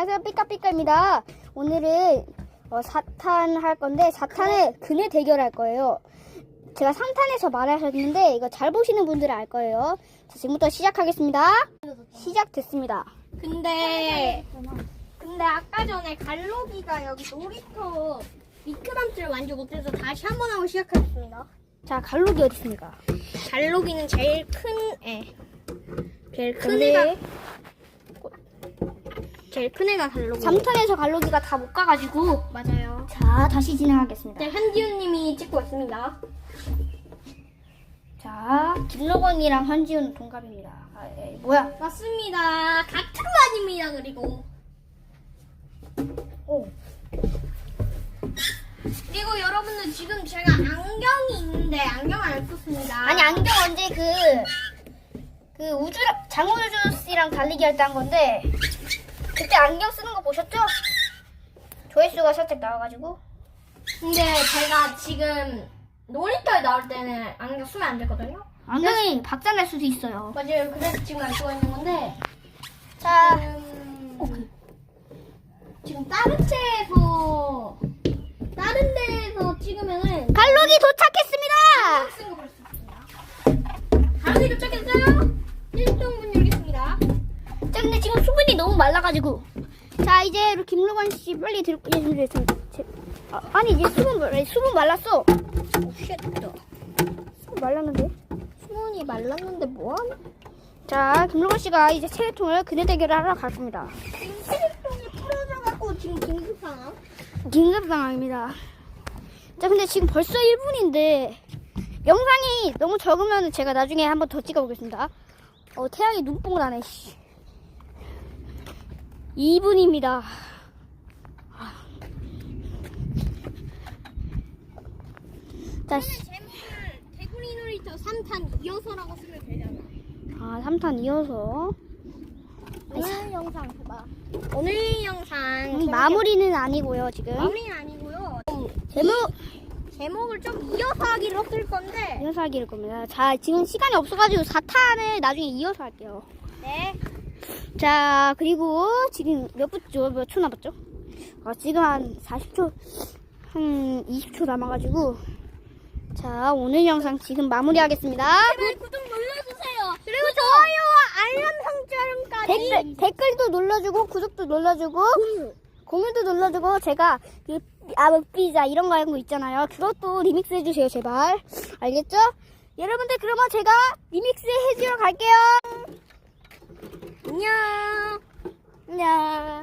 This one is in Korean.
안녕하세요, 삐까삐까입니다. 오늘은 4탄 할 건데 4탄을 그네 대결할 거예요. 제가 3탄에서 말하셨는데 이거 잘 보시는 분들은 알 거예요. 자, 지금부터 시작하겠습니다. 시작됐습니다. 근데 아까 전에 갈로기가 여기 놀이터 미끄럼틀을 완주 못해서 다시 한 번 하고 시작하겠습니다. 자, 갈록이 어디 있습니까? 갈로기는 제일 큰 애. 제일 큰 근데 애가 제일 큰 애가 갈로기. 3탄에서 갈록이가 다 못 가가지고 맞아요. 자, 다시 진행하겠습니다. 네, 현지훈님이 찍고 있습니다. 자, 김로건이랑 현지훈 동갑입니다. 뭐야? 맞습니다. 같은 반입니다. 그리고 그리고 여러분들 지금 제가 안경이 있는데 안경을 안 썼습니다. 아니, 안경 언제 장우주 씨랑 달리기 할 때 한 건데 그때 안경 쓰는 거 보셨죠? 조회수가 살짝 나와가지고. 근데 제가 지금 놀이터에 나올 때는 안경 쓰면 안 되거든요. 안경이 박살날 수도 있어요. 맞아요. 그래서 지금 안 쓰고 있는 건데 자, 지금 다른 데에서 찍으면은 갈록이 도착했습니다. 쓴거 볼 수 있습니다. 가로기 도착했어요. 1등분 열겠습니다. 자, 근데 지금 수분이 너무 말라가지고. 자, 이제 김로건 씨 빨리 들고. 아니, 이제 수분 말랐어. 쉣. 수분 말랐는데. 수문이 말랐는데 뭐하나? 자, 김로건 씨가 이제 체력통을 그네 대결을 하러 갈 겁니다. 지금 쓰레기통이 풀어져갖고 지금 긴급상황. 긴급 상황입니다. 자, 근데 지금 벌써 1분인데 영상이 너무 적으면 제가 나중에 한번 더 찍어보겠습니다. 태양이 눈뽕 나네. 2분입니다. 자, 제목을 대구리 놀이터 3탄 이어서라고 쓰면 되잖아. 3탄 이어서. 오늘 영상 봐봐. 오늘 영상 마무리는 아니고요, 지금. 마무리는 아니고요. 제목 제목을 좀 이어서 하기로 쓸 건데. 이어서 하기를 겁니다. 자, 지금 시간이 없어가지고 4탄을 나중에 이어서 할게요. 네. 자, 그리고 지금 몇 초 남았죠? 지금 한 40초, 한 20초 남아가지고. 자, 오늘 영상 지금 마무리하겠습니다. 제발 구독 눌러주세요. 그리고 좋아요와 알람 설정까지. 댓글도 눌러주고, 구독도 눌러주고, 공유도 눌러주고, 제가 피자 이런 거 하는 거 있잖아요. 그것도 리믹스 해주세요, 제발. 알겠죠? 여러분들, 그러면 제가 리믹스 해주러 갈게요. 안녕. 안녕.